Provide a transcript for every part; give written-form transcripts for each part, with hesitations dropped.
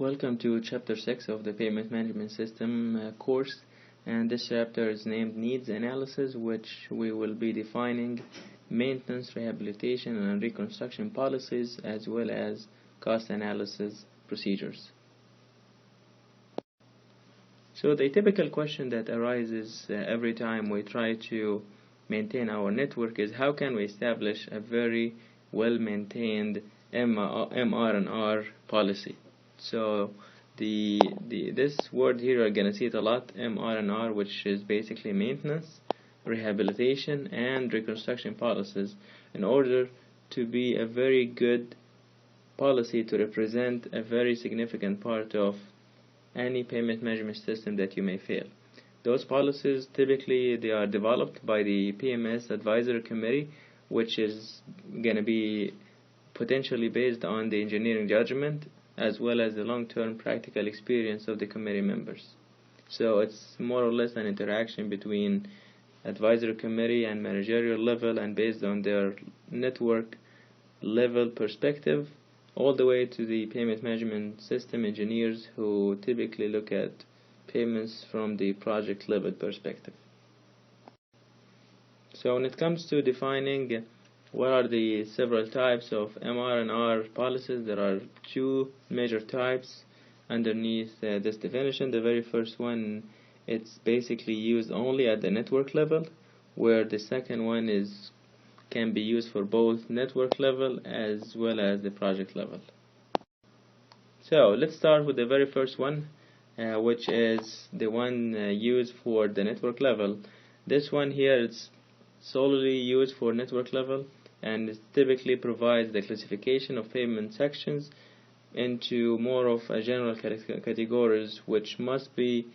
Welcome to Chapter 6 of the Payment Management System course, and this chapter is named Needs Analysis, which we will be defining maintenance, rehabilitation, and reconstruction policies as well as cost analysis procedures. So the typical question that arises every time we try to maintain our network is how can we establish a very well-maintained MR&R policy. So this word here, you're going to see it a lot, MR&R, which is basically maintenance, rehabilitation, and reconstruction policies, in order to be a very good policy to represent a very significant part of any payment management system that you may fail. Those policies, typically, they are developed by the PMS Advisory Committee, which is going to be potentially based on the engineering judgment as well as the long-term practical experience of the committee members. So it's more or less an interaction between advisory committee and managerial level, and based on their network level perspective, all the way to the payment management system engineers who typically look at payments from the project level perspective. So when it comes to defining what are the several types of MR&R policies, there are two major types underneath this definition. The very first one, it's basically used only at the network level, where the second one can be used for both network level as well as the project level. So let's start with the very first one, which is the one used for the network level. This one here is solely used for network level, and it typically provides the classification of payment sections into more of a general categories, which must be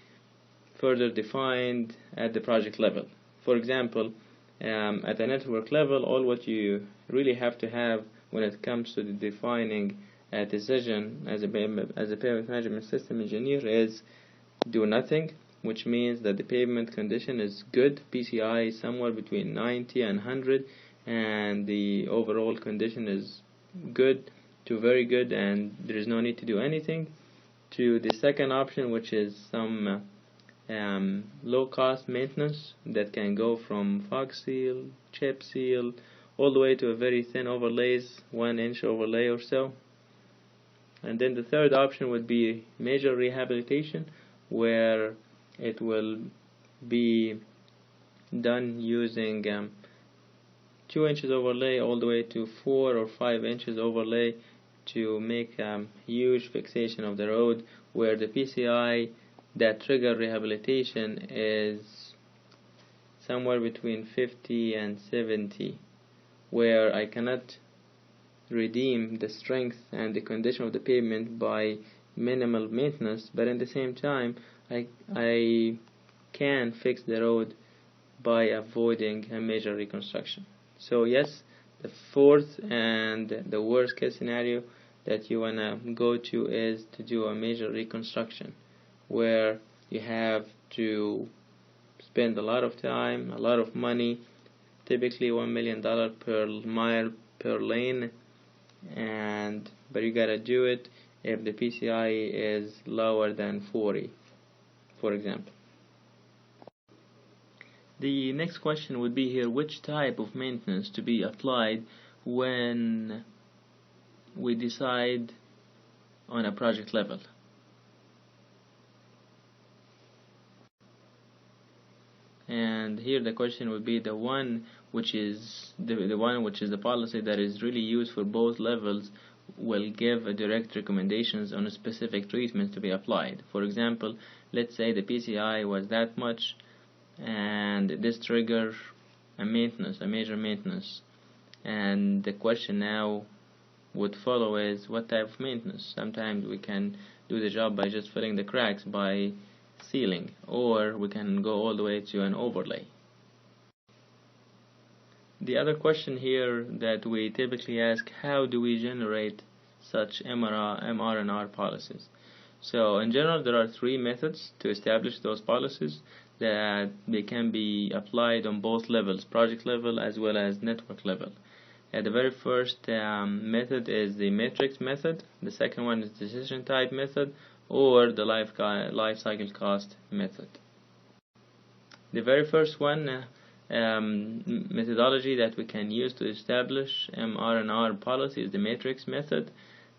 further defined at the project level. For example, at the network level, all what you really have to have when it comes to defining a decision as a payment management system engineer is do nothing, which means that the payment condition is good, PCI is somewhere between 90 and 100, and the overall condition is good to very good, and there is no need to do anything, to the second option, which is some low-cost maintenance that can go from fog seal, chip seal, all the way to a very thin overlays, 1-inch overlay or so. And then the third option would be major rehabilitation, where it will be done using 2 inches overlay all the way to 4 or 5 inches overlay to make huge fixation of the road, where the PCI that trigger rehabilitation is somewhere between 50 and 70, where I cannot redeem the strength and the condition of the pavement by minimal maintenance, but at the same time I can fix the road by avoiding a major reconstruction. So yes, the fourth and the worst case scenario that you wanna go to is to do a major reconstruction, where you have to spend a lot of time, a lot of money, typically $1 million per mile per lane, but you gotta do it if the PCI is lower than 40, for example. The next question would be here, which type of maintenance to be applied when we decide on a project level? And here the question would be the one which is the policy that is really used for both levels will give a direct recommendations on a specific treatment to be applied. For example, let's say the PCI was that much, and this trigger a major maintenance, and the question now would follow is what type of maintenance. Sometimes we can do the job by just filling the cracks by sealing, or we can go all the way to an overlay. The other question here that we typically ask, how do we generate such MR&R policies? So in general, there are three methods to establish those policies that they can be applied on both levels, project level as well as network level. The very first method is the matrix method. The second one is decision type method, or the life cycle cost method. The very first one methodology that we can use to establish MR&R policy is the matrix method.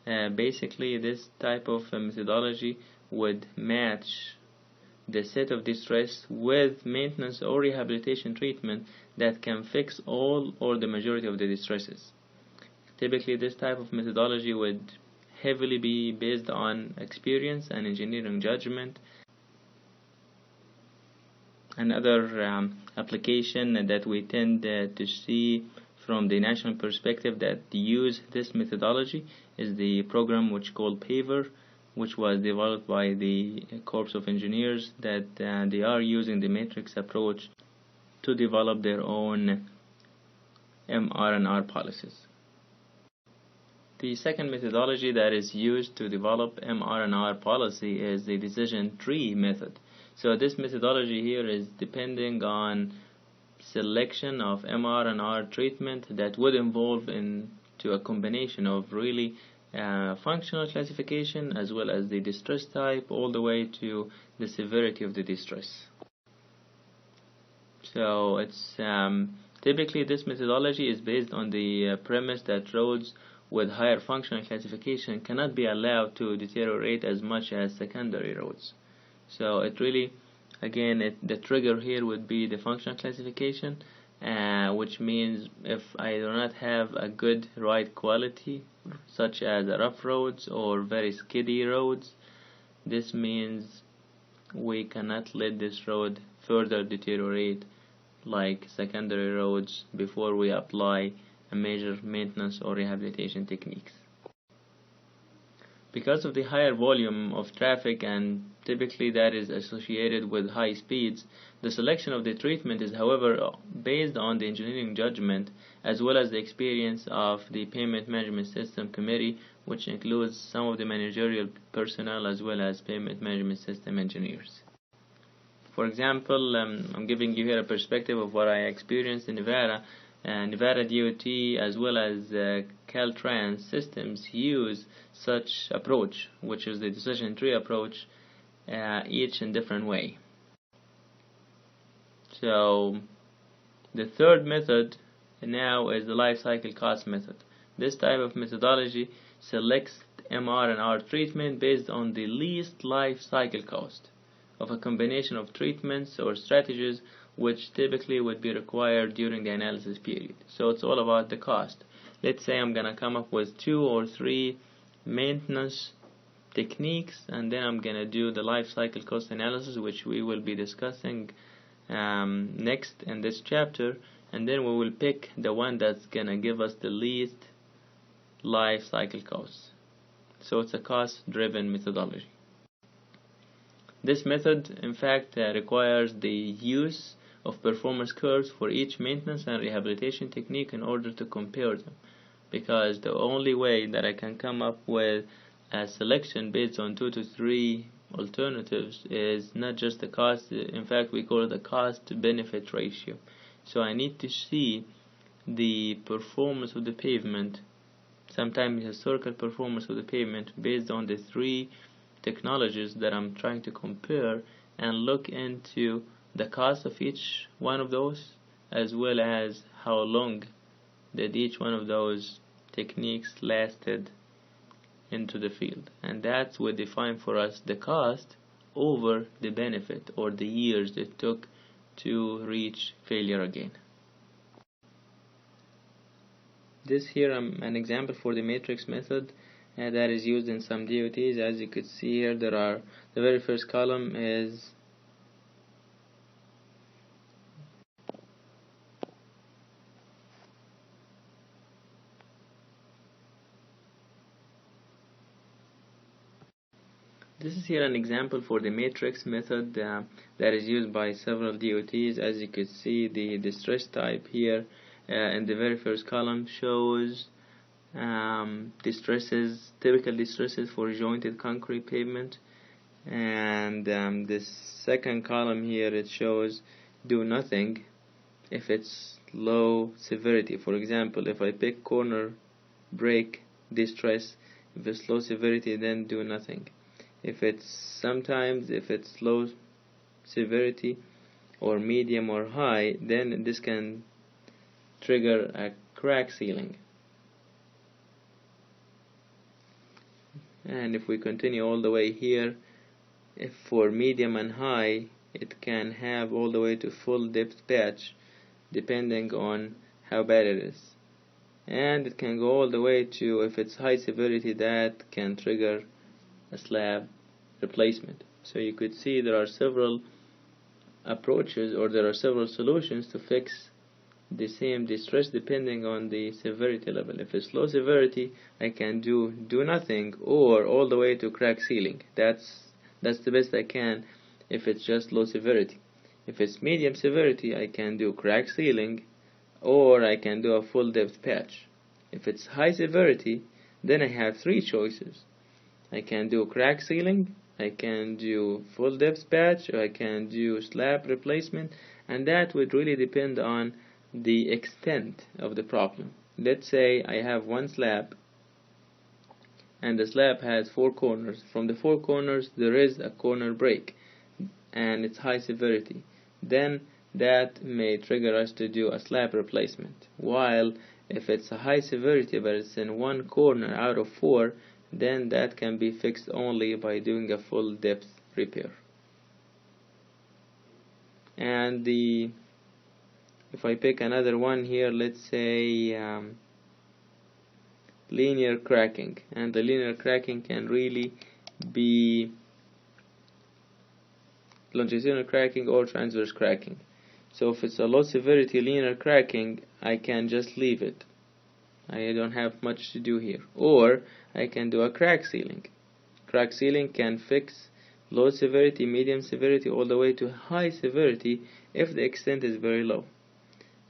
Basically, this type of methodology would match the set of distress with maintenance or rehabilitation treatment that can fix all or the majority of the distresses. Typically, this type of methodology would heavily be based on experience and engineering judgment. Another application that we tend to see from the national perspective that use this methodology is the program which called PAVER, which was developed by the Corps of Engineers, that they are using the matrix approach to develop their own MR&R policies. The second methodology that is used to develop MR&R policy is the decision tree method. So this methodology here is depending on selection of MR&R treatment that would involve into a combination of really functional classification as well as the distress type, all the way to the severity of the distress. So it's typically this methodology is based on the premise that roads with higher functional classification cannot be allowed to deteriorate as much as secondary roads. So it really, again, the trigger here would be the functional classification, which means if I do not have a good ride quality, such as rough roads or very skiddy roads, this means we cannot let this road further deteriorate like secondary roads before we apply a major maintenance or rehabilitation techniques. Because of the higher volume of traffic, and typically that is associated with high speeds, the selection of the treatment is, however, based on the engineering judgment as well as the experience of the Payment Management System Committee, which includes some of the managerial personnel as well as Payment Management System engineers. For example, I'm giving you here a perspective of what I experienced in Nevada. Nevada DOT as well as Caltrans systems use such approach, which is the decision tree approach, each in different way. So the third method now is the life cycle cost method. This type of methodology selects MR&R treatment based on the least life cycle cost of a combination of treatments or strategies which typically would be required during the analysis period. So it's all about the cost. Let's say I'm gonna come up with 2 or 3 maintenance techniques, and then I'm gonna do the life cycle cost analysis, which we will be discussing next in this chapter, and then we will pick the one that's gonna give us the least life cycle costs. So it's a cost-driven methodology. This method, in fact, requires the use of performance curves for each maintenance and rehabilitation technique in order to compare them, because the only way that I can come up with a selection based on 2 to 3 alternatives is not just the cost. In fact, we call it the cost-benefit ratio. So I need to see the performance of the pavement, sometimes the historical performance of the pavement, based on the 3 technologies that I'm trying to compare, and look into the cost of each one of those, as well as how long did each one of those techniques lasted into the field. And that would define for us the cost over the benefit, or the years it took to reach failure again. This here an example for the matrix method that is used in some DOTs. As you could see here, there are the very first column is this is here an example for the matrix method that is used by several DOTs. As you could see, the distress type here in the very first column shows distresses, typical distresses for jointed concrete pavement, and this second column here, it shows do nothing if it's low severity. For example, if I pick corner break distress, if it's low severity, then do nothing. If it's low severity or medium or high, then this can trigger a crack sealing. And if we continue all the way here, if for medium and high, it can have all the way to full depth patch depending on how bad it is. And it can go all the way to, if it's high severity, that can trigger a slab replacement. So you could see there are several approaches, or there are several solutions to fix the same distress depending on the severity level. If it's low severity, I can do nothing, or all the way to crack sealing. That's the best I can if it's just low severity. If it's medium severity, I can do crack sealing, or I can do a full depth patch. If it's high severity, then I have three choices. I can do crack sealing, I can do full depth patch, or I can do slab replacement, and that would really depend on the extent of the problem. Let's say I have one slab, and the slab has 4 corners. From the 4 corners there is a corner break, and it's high severity. Then that may trigger us to do a slab replacement. While if it's a high severity but it's in 1 corner out of 4, then that can be fixed only by doing a full depth repair. And if I pick another one here, let's say linear cracking, and the linear cracking can really be longitudinal cracking or transverse cracking. So if it's a low severity linear cracking, I can just leave it. I don't have much to do here. Or I can do a crack sealing. Crack sealing can fix low severity, medium severity, all the way to high severity if the extent is very low.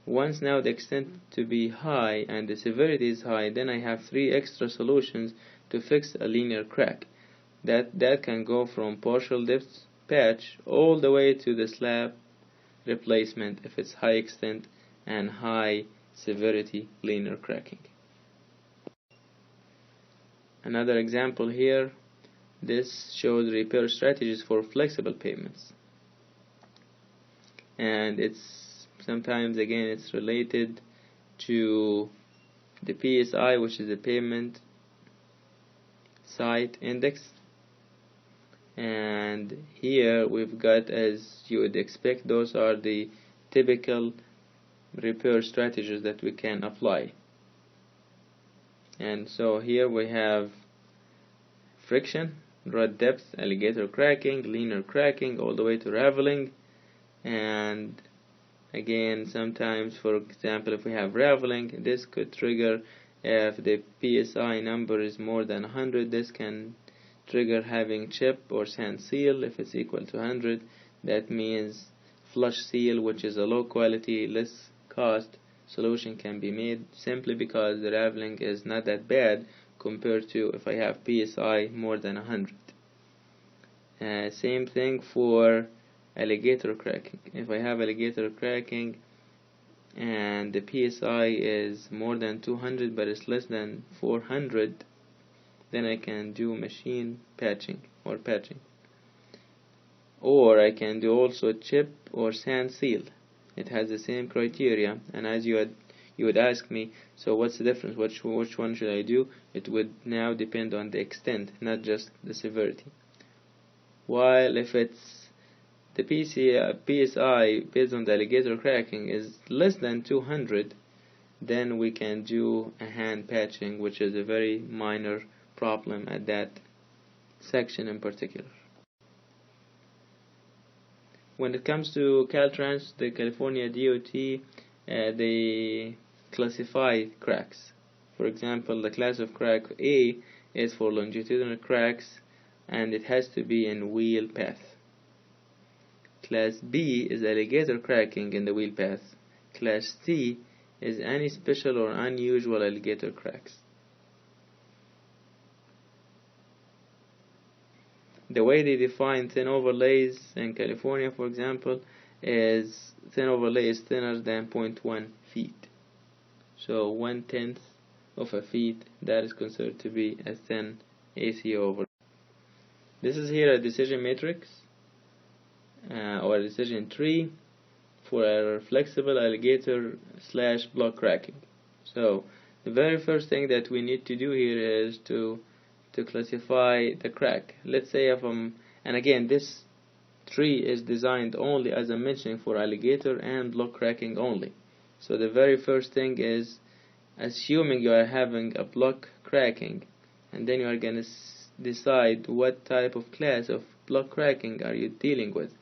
Once now the extent to be high and the severity is high, then I have 3 extra solutions to fix a linear crack. That can go from partial depth patch all the way to the slab replacement if it's high extent and high severity linear cracking. Another example here, this shows repair strategies for flexible pavements, and it's sometimes again it's related to the PSI, which is the pavement site index. And here we've got, as you would expect, those are the typical repair strategies that we can apply. And so here we have friction, rod depth, alligator cracking, linear cracking, all the way to raveling. And again, sometimes, for example, if we have raveling, this could trigger, if the PSI number is more than 100, this can trigger having chip or sand seal. If it's equal to 100, that means flush seal, which is a low quality, less cost solution can be made, simply because the raveling is not that bad compared to if I have PSI more than 100. Same thing for alligator cracking. If I have alligator cracking and the PSI is more than 200 but it's less than 400, then I can do machine patching or patching. Or I can do also chip or sand seal. It has the same criteria, and as you would ask me, so what's the difference? Which one should I do? It would now depend on the extent, not just the severity. While if it's the PSI based on the alligator cracking is less than 200, then we can do a hand patching, which is a very minor problem at that section in particular. When it comes to Caltrans, the California DOT, they classify cracks. For example, the class of crack A is for longitudinal cracks, and it has to be in wheel path. Class B is alligator cracking in the wheel path. Class C is any special or unusual alligator cracks. The way they define thin overlays in California, for example, is thin overlay is thinner than 0.1 feet. So 1/10 of a feet, that is considered to be a thin AC overlay. This is here a decision matrix or a decision tree for a flexible alligator / block cracking. So the very first thing that we need to do here is to classify the crack. Let's say if and again, this tree is designed only, as I'm mentioning, for alligator and block cracking only. So the very first thing is, assuming you are having a block cracking, and then you are going to decide what type of class of block cracking are you dealing with,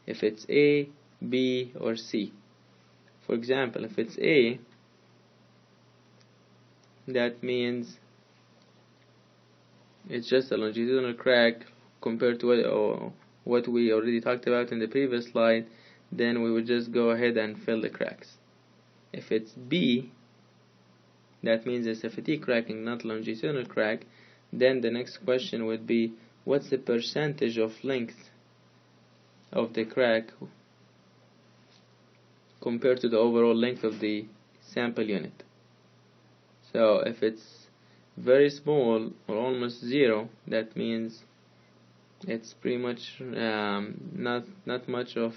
if it's A, B, or C. For example, if it's A, that means it's just a longitudinal crack compared to what we already talked about in the previous slide. Then we would just go ahead and fill the cracks. If it's B, that means it's a fatigue cracking, not longitudinal crack. Then the next question would be, what's the percentage of length of the crack compared to the overall length of the sample unit? So if it's very small or almost zero, that means it's pretty much not much of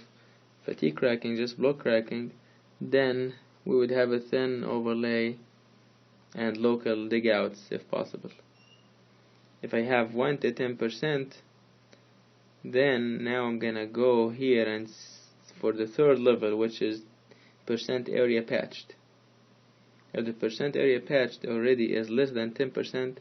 fatigue cracking, just block cracking. Then we would have a thin overlay and local digouts if possible. If I have 1 to 10%, then now I'm gonna go here and for the third level, which is percent area patched. If the percent area patched already is less than 10%,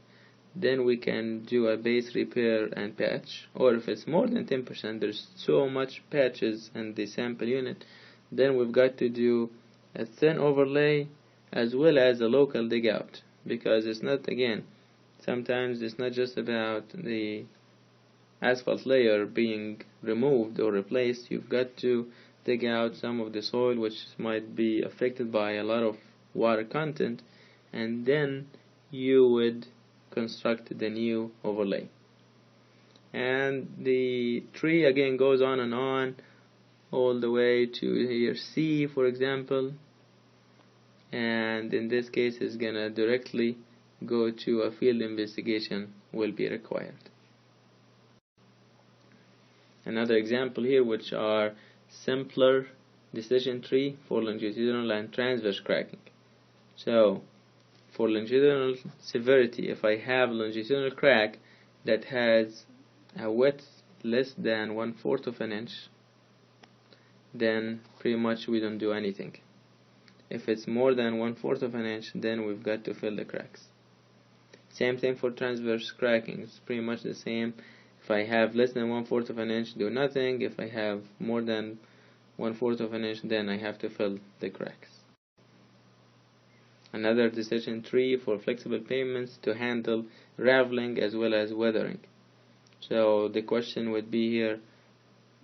then we can do a base repair and patch. Or if it's more than 10%, there's so much patches in the sample unit, then we've got to do a thin overlay as well as a local dig out, because it's not, again, sometimes it's not just about the asphalt layer being removed or replaced. You've got to dig out some of the soil which might be affected by a lot of water content, and then you would construct the new overlay. And the tree again goes on and on all the way to here C, for example, and in this case is gonna directly go to a field investigation will be required. Another example here, which are simpler decision tree for longitudinal and transverse cracking. So for longitudinal severity, if I have longitudinal crack that has a width less than 1/4 of an inch, then pretty much we don't do anything. If it's more than 1/4 of an inch, then we've got to fill the cracks. Same thing for transverse cracking, it's pretty much the same. If I have less than 1/4 of an inch, do nothing. If I have more than 1/4 of an inch, then I have to fill the cracks. Another decision tree for flexible pavements to handle raveling as well as weathering. So the question would be here,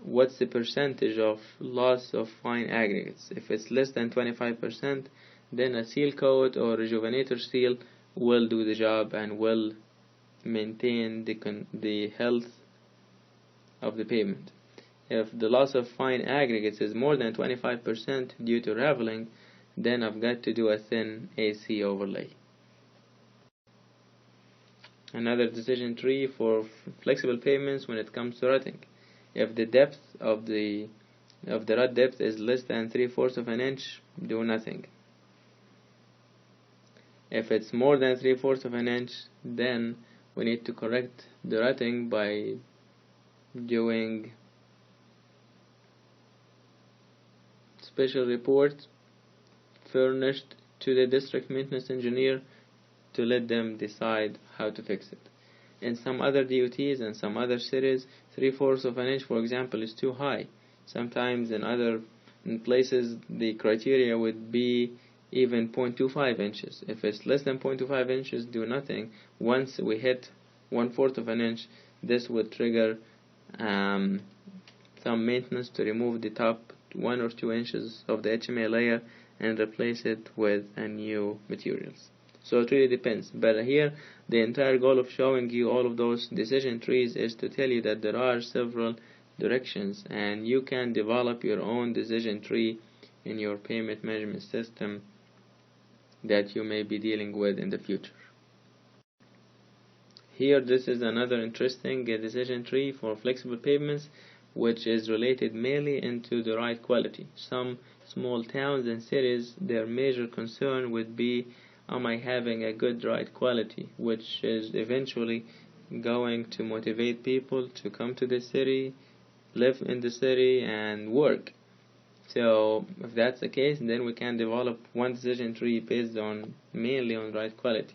what's the percentage of loss of fine aggregates? If it's less than 25%, then a seal coat or rejuvenator seal will do the job and will maintain the health of the pavement. If the loss of fine aggregates is more than 25% due to raveling, then I've got to do a thin AC overlay. Another decision tree for flexible pavements when it comes to rutting. If the depth of the rut depth is less than 3/4 of an inch, do nothing. If it's more than 3/4 of an inch, then we need to correct the rutting by doing special reports furnished to the district maintenance engineer to let them decide how to fix it. In some other DOTs and some other cities, 3/4 of an inch, for example, is too high. Sometimes in other places the criteria would be even 0.25 inches. If it's less than 0.25 inches, do nothing. Once we hit 1/4 of an inch, this would trigger some maintenance to remove the top 1 or 2 inches of the HMA layer and replace it with a new materials. So it really depends. But here the entire goal of showing you all of those decision trees is to tell you that there are several directions, and you can develop your own decision tree in your payment management system that you may be dealing with in the future. Here, this is another interesting decision tree for flexible payments, which is related mainly into the ride quality. Some small towns and cities, their major concern would be, am I having a good ride quality, which is eventually going to motivate people to come to the city, live in the city, and work. So if that's the case, then we can develop one decision tree based on mainly on ride quality.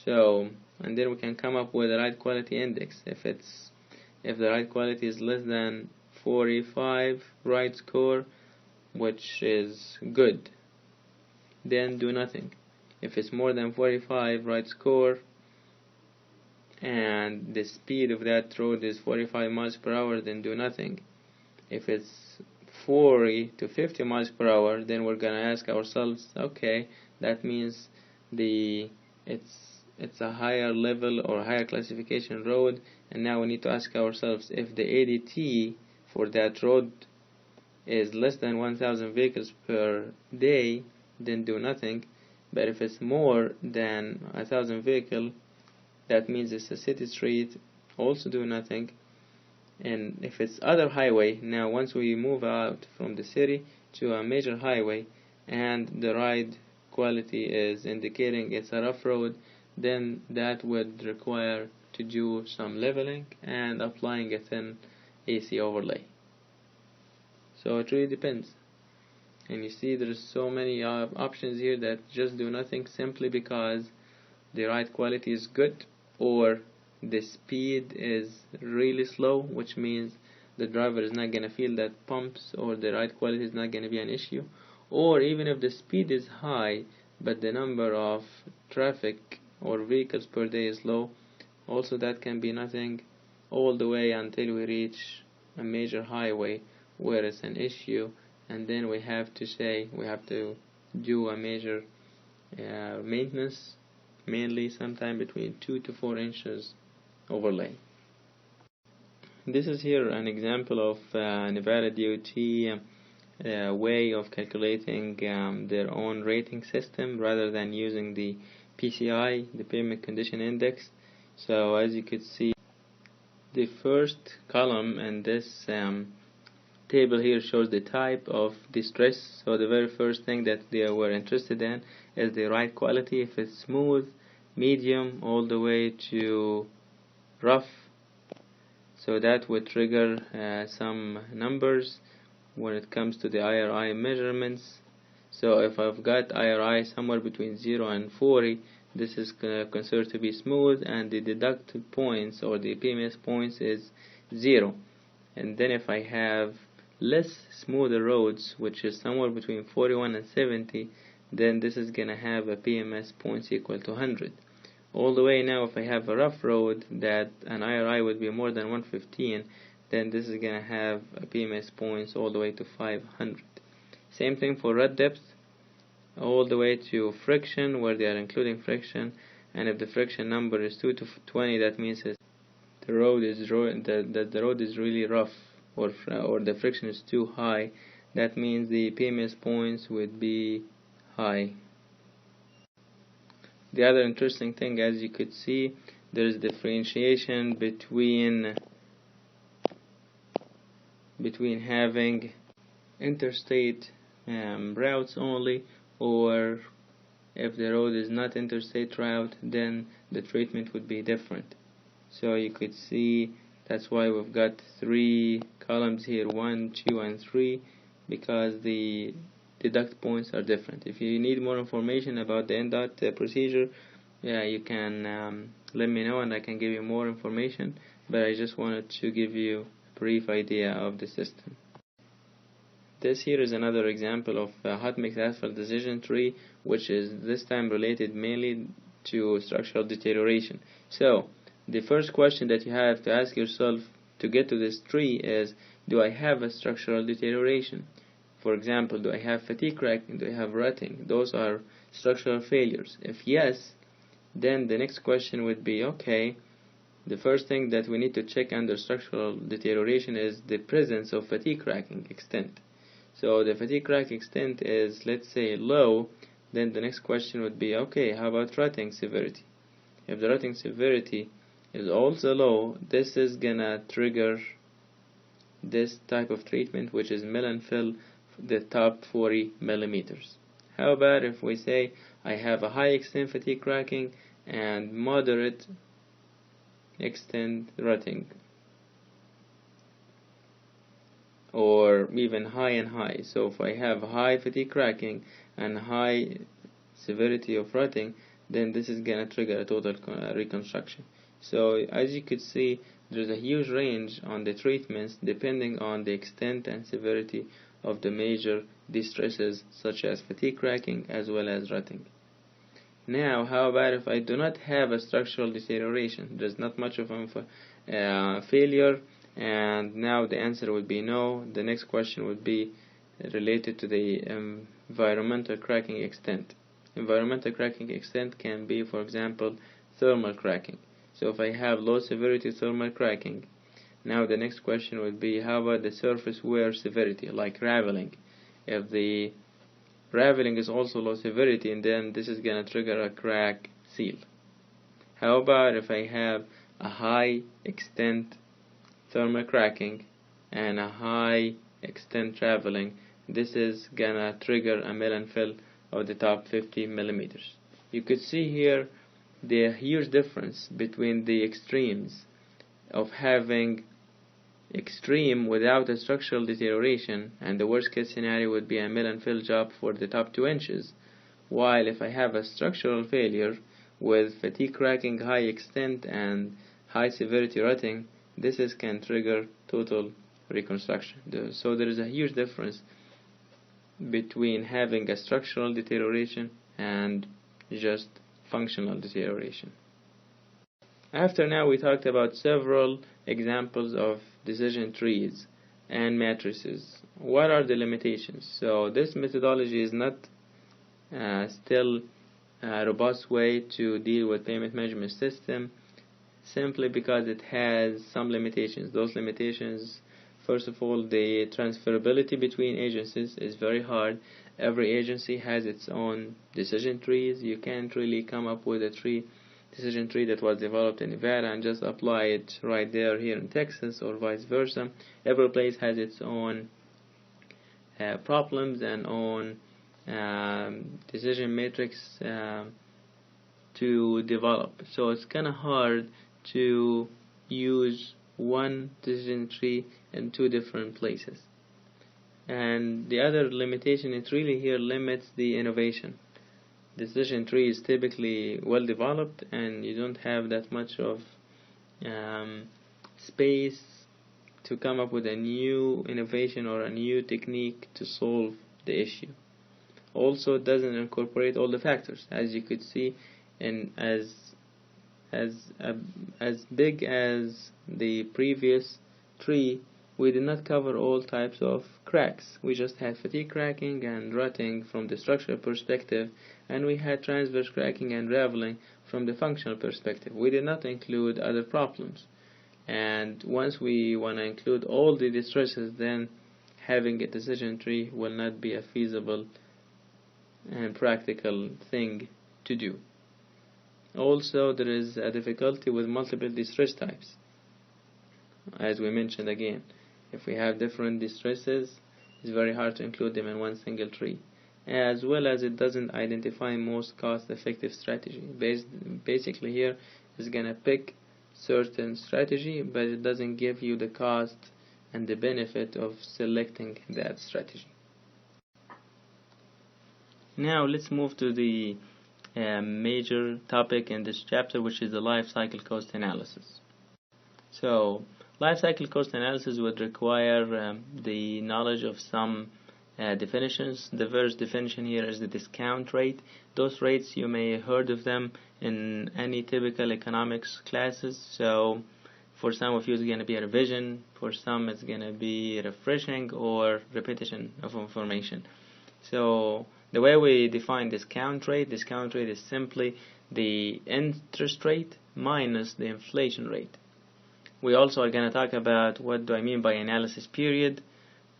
So, and then we can come up with a ride quality index. If the ride quality is less than 45 ride score, which is good, then do nothing. If it's more than 45 ride score and the speed of that road is 45 miles per hour, then do nothing. If it's 40 to 50 miles per hour, then we're gonna ask ourselves, okay, that means it's a higher level or higher classification road, and now we need to ask ourselves, if the ADT for that road is less than 1,000 vehicles per day, then do nothing. But if it's more than 1,000 vehicles, that means it's a city street, also do nothing. And if it's other highway, now once we move out from the city to a major highway and the ride quality is indicating it's a rough road, then that would require to do some leveling and applying a thin AC overlay. So it really depends. And you see there's so many options here that just do nothing simply because the ride quality is good, or the speed is really slow, which means the driver is not going to feel that pumps, or the ride quality is not going to be an issue. Or even if the speed is high but the number of traffic or vehicles per day is low, also that can be nothing, all the way until we reach a major highway where it's an issue, and then we have to do a major maintenance, mainly sometime between 2 to 4 inches overlay. This is here an example of Nevada DOT way of calculating their own rating system rather than using the PCI, the Payment Condition Index. So as you could see, the first column in this table here shows the type of distress. So the very first thing that they were interested in is the ride quality. If it's smooth, medium, all the way to rough, so that would trigger some numbers when it comes to the IRI measurements. So if I've got IRI somewhere between 0 and 40, this is considered to be smooth, and the deducted points or the PMS points is 0. And then if I have less smoother roads, which is somewhere between 41 and 70, then this is going to have a PMS points equal to 100. All the way now, if I have a rough road that an IRI would be more than 115, then this is going to have a PMS points all the way to 500. Same thing for rut depth, all the way to friction, where they are including friction. And if the friction number is 2 to 20, that means the road is really rough, or the friction is too high. That means the PMS points would be high. The other interesting thing, as you could see, there is differentiation between having interstate routes only, or if the road is not interstate route, then the treatment would be different. So you could see that's why we've got 3 columns here, 1, 2, and 3, because the deduct points are different. If you need more information about the NDOT procedure, you can let me know and I can give you more information, but I just wanted to give you a brief idea of the system. This here is another example of a hot mix asphalt decision tree, which is this time related mainly to structural deterioration. So the first question that you have to ask yourself to get to this tree is, do I have a structural deterioration? For example, do I have fatigue cracking? Do I have rutting? Those are structural failures. If yes, then the next question would be, okay, the first thing that we need to check under structural deterioration is the presence of fatigue cracking extent. So the fatigue crack extent is, let's say, low. Then the next question would be, okay, how about rotting severity? If the rotting severity is also low, this is gonna trigger this type of treatment, which is mill and fill the top 40 millimeters. How about if we say I have a high extent fatigue cracking and moderate extent rotting, or even high and high? So if I have high fatigue cracking and high severity of rotting, then this is gonna trigger a total reconstruction. So as you could see, there's a huge range on the treatments depending on the extent and severity of the major distresses such as fatigue cracking as well as rotting. Now, how about if I do not have a structural deterioration? There's not much of a failure, and now the answer would be no. The next question would be related to the environmental cracking extent. Environmental cracking extent can be, for example, thermal cracking. So if I have low severity thermal cracking, now the next question would be, how about the surface wear severity, like raveling? If the raveling is also low severity, and then this is going to trigger a crack seal. How about if I have a high extent thermal cracking and a high extent raveling? This is going to trigger a mill and fill of the top 50 millimeters. You could see here the huge difference between the extremes of having extreme without a structural deterioration, and the worst case scenario would be a mill and fill job for the top 2 inches, while if I have a structural failure with fatigue cracking, high extent and high severity rotting, this can trigger total reconstruction. So there is a huge difference between having a structural deterioration and just functional deterioration. After now we talked about several examples of decision trees and matrices. What are the limitations? So this methodology is not still a robust way to deal with payment management system, simply because it has some limitations. Those limitations, first of all, the transferability between agencies is very hard. Every agency has its own decision trees. You can't really come up with a decision tree that was developed in Nevada and just apply it right there here in Texas, or vice versa. Every place has its own problems and own decision matrix to develop. So it's kind of hard to use one decision tree in 2 different places. And the other limitation, it really here limits the innovation. Decision tree is typically well developed, and you don't have that much of space to come up with a new innovation or a new technique to solve the issue. Also, it doesn't incorporate all the factors, as you could see, and as big as the previous tree, we did not cover all types of cracks. We just had fatigue cracking and rotting from the structural perspective, and we had transverse cracking and raveling from the functional perspective. We did not include other problems. And once we want to include all the distresses, then having a decision tree will not be a feasible and practical thing to do. Also, there is a difficulty with multiple distress types. As we mentioned again, if we have different distresses, it's very hard to include them in one single tree, as well as it doesn't identify most cost-effective strategy. Basically here it's gonna pick certain strategy, but it doesn't give you the cost and the benefit of selecting that strategy. Now let's move to the major topic in this chapter, which is the life cycle cost analysis. So life cycle cost analysis would require the knowledge of some definitions. The first definition here is the discount rate. Those rates, you may have heard of them in any typical economics classes. So for some of you it's going to be a revision, for some it's going to be refreshing or repetition of information. So the way we define discount rate is simply the interest rate minus the inflation rate. We also are going to talk about what do I mean by analysis period,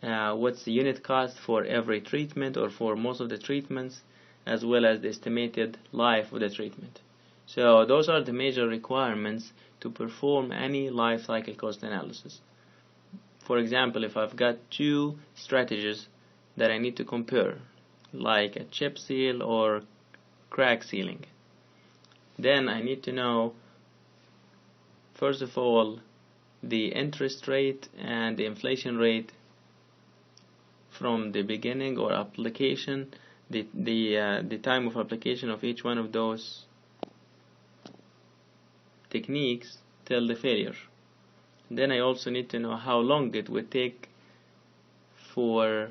what's the unit cost for every treatment or for most of the treatments, as well as the estimated life of the treatment. So those are the major requirements to perform any life cycle cost analysis. For example, if I've got two strategies that I need to compare, like a chip seal or crack sealing, then I need to know, first of all, the interest rate and the inflation rate from the beginning or application, the time of application of each one of those techniques till the failure. Then I also need to know how long it would take for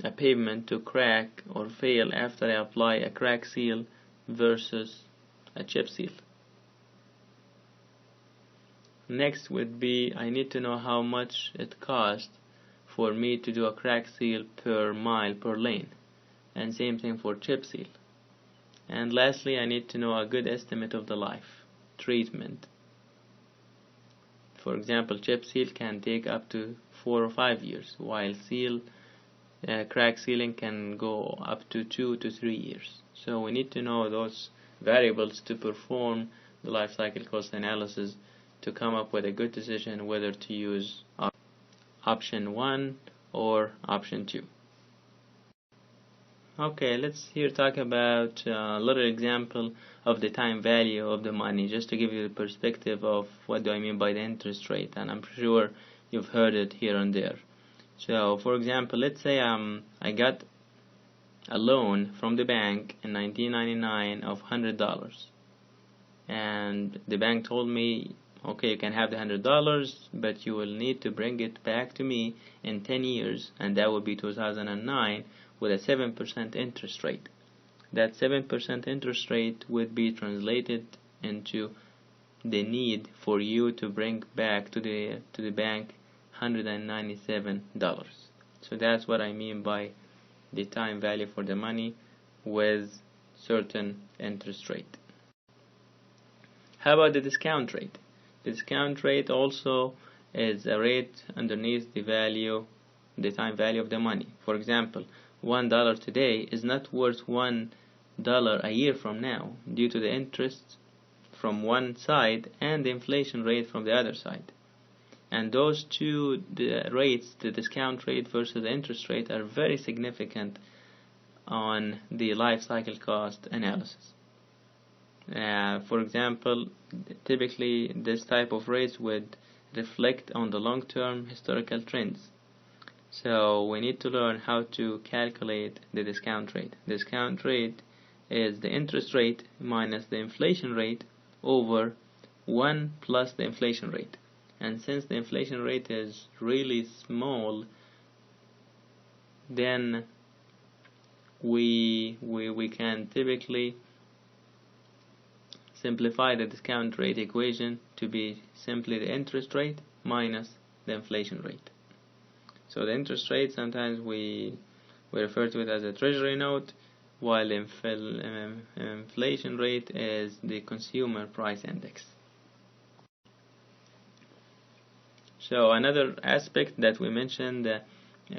a pavement to crack or fail after I apply a crack seal versus a chip seal. Next would be, I need to know how much it costs for me to do a crack seal per mile per lane, and same thing for chip seal. And lastly, I need to know a good estimate of the life treatment. For example, chip seal can take up to 4 or 5 years, while crack sealing can go up to 2 to 3 years. So we need to know those variables to perform the life cycle cost analysis to come up with a good decision whether to use option 1 or option 2. Okay, let's here talk about a little example of the time value of the money, just to give you the perspective of what do I mean by the interest rate, and I'm sure you've heard it here and there. So, for example, let's say I got a loan from the bank in 1999 of $100, and the bank told me, okay, you can have the $100, but you will need to bring it back to me in 10 years, and that would be 2009, with a 7% interest rate. That 7% interest rate would be translated into the need for you to bring back to the bank $197. So that's what I mean by the time value for the money with certain interest rate. How about the discount rate? The discount rate also is a rate underneath the time value of the money. For example, $1 today is not worth $1 a year from now, due to the interest from one side and the inflation rate from the other side. And those two rates, the discount rate versus the interest rate, are very significant on the life cycle cost analysis. For example, typically this type of rates would reflect on the long-term historical trends. So we need to learn how to calculate the discount rate. The discount rate is the interest rate minus the inflation rate over 1 plus the inflation rate. And since the inflation rate is really small, then we can typically simplify the discount rate equation to be simply the interest rate minus the inflation rate. So the interest rate, sometimes we refer to it as a treasury note, while the inflation rate is the consumer price index. So another aspect that we mentioned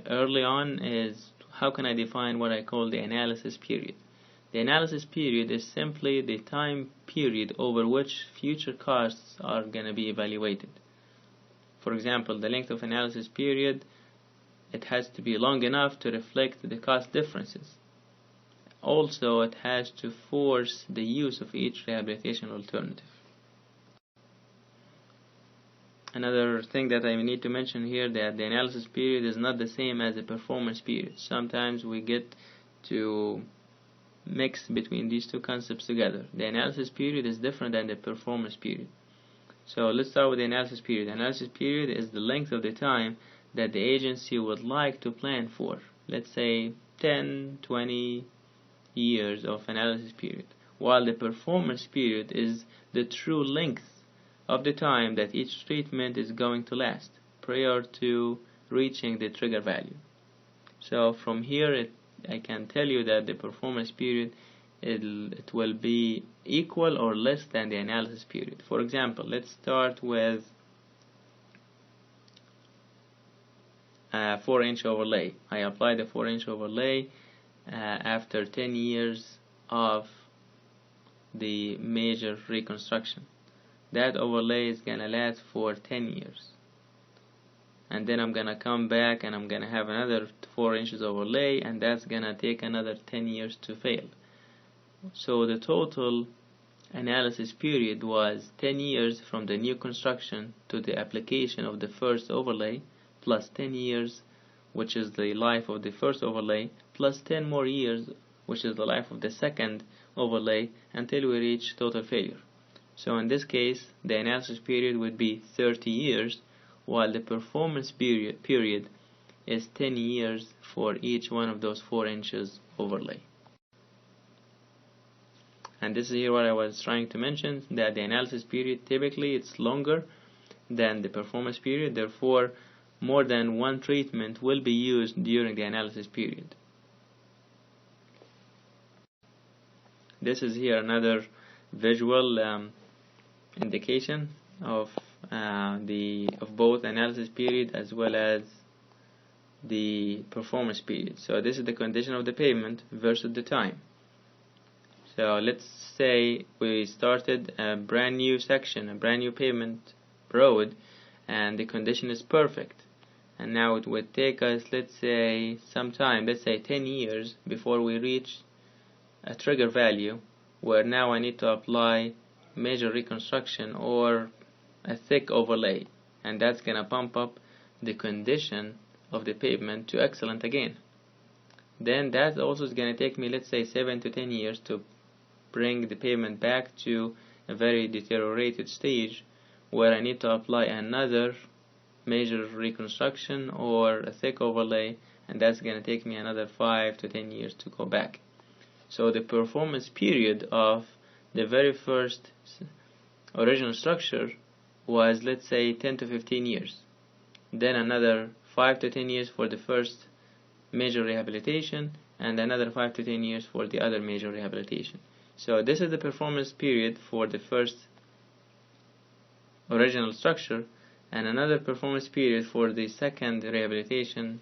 early on is how can I define what I call the analysis period. The analysis period is simply the time period over which future costs are going to be evaluated. For example, the length of analysis period, it has to be long enough to reflect the cost differences. Also, it has to force the use of each rehabilitation alternative. Another thing that I need to mention here, that the analysis period is not the same as the performance period. Sometimes we get to mix between these two concepts together. The analysis period is different than the performance period. So let's start with the analysis period. The analysis period is the length of the time that the agency would like to plan for. Let's say 10, 20 years of analysis period. While the performance period is the true length of the time that each treatment is going to last prior to reaching the trigger value. So from here I can tell you that the performance period it will be equal or less than the analysis period. For example, let's start with 4-inch overlay. I apply the 4-inch overlay after 10 years of the major reconstruction. That overlay is gonna last for 10 years. And then I'm gonna come back and I'm gonna have another 4 inches overlay, and that's gonna take another 10 years to fail. So the total analysis period was 10 years from the new construction to the application of the first overlay, plus 10 years, which is the life of the first overlay, plus 10 more years, which is the life of the second overlay, until we reach total failure. So in this case, the analysis period would be 30 years, while the performance period is 10 years for each one of those 4 inches overlay. And this is here what I was trying to mention, that the analysis period typically it's longer than the performance period, therefore more than one treatment will be used during the analysis period. This is here another visual indication of both analysis period as well as the performance period. So this is the condition of the pavement versus the time. So let's say we started a brand new section, a brand new pavement road, and the condition is perfect. And now it would take us, let's say, some time, let's say 10 years, before we reach a trigger value where now I need to apply major reconstruction or a thick overlay, and that's gonna pump up the condition of the pavement to excellent again. Then that also is gonna take me, let's say, 7 to 10 years to bring the pavement back to a very deteriorated stage where I need to apply another major reconstruction or a thick overlay, and that's gonna take me another 5 to 10 years to go back. So the performance period of the very first original structure was, let's say, 10 to 15 years. Then another 5 to 10 years for the first major rehabilitation, and another 5 to 10 years for the other major rehabilitation. So this is the performance period for the first original structure, and another performance period for the second rehabilitation,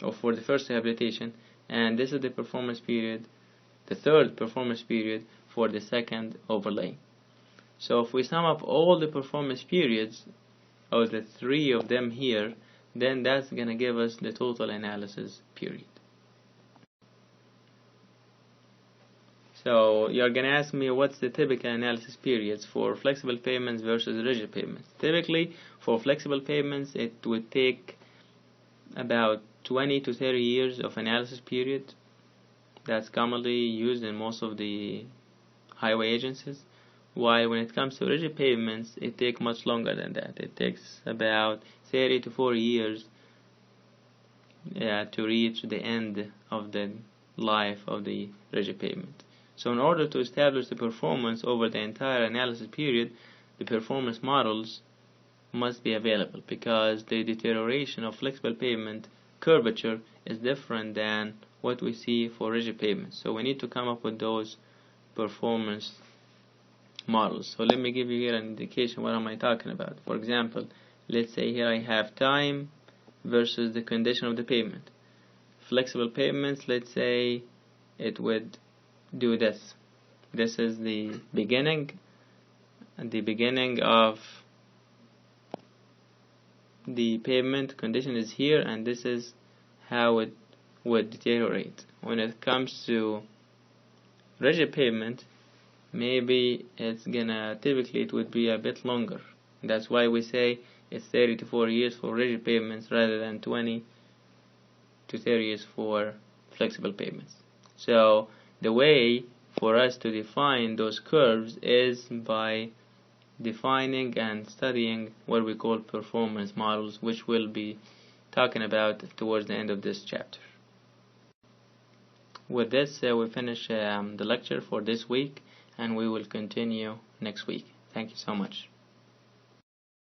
or for the first rehabilitation, and this is the performance period, the third performance period for the second overlay. So if we sum up all the performance periods of the 3 of them here, then that's gonna give us the total analysis period. So you're gonna ask me what's the typical analysis periods for flexible pavements versus rigid pavements. Typically for flexible pavements it would take about 20 to 30 years of analysis period. That's commonly used in most of the highway agencies, while when it comes to rigid pavements it takes much longer than that. It takes about 30 to 40 years to reach the end of the life of the rigid pavement. So in order to establish the performance over the entire analysis period, the performance models must be available, because the deterioration of flexible pavement curvature is different than what we see for rigid pavements. So we need to come up with those performance models. So let me give you here an indication what am I talking about. For example, let's say here I have time versus the condition of the pavement. Flexible pavements, let's say it would do this. This is the beginning, and the beginning of the pavement condition is here, and this is how it would deteriorate. When it comes to rigid pavement, maybe it's gonna, typically it would be a bit longer. That's why we say it's 30 to 40 years for rigid pavements rather than 20 to 30 years for flexible pavements. So the way for us to define those curves is by defining and studying what we call performance models, which we'll be talking about towards the end of this chapter. With this, we finish the lecture for this week, and we will continue next week. Thank you so much.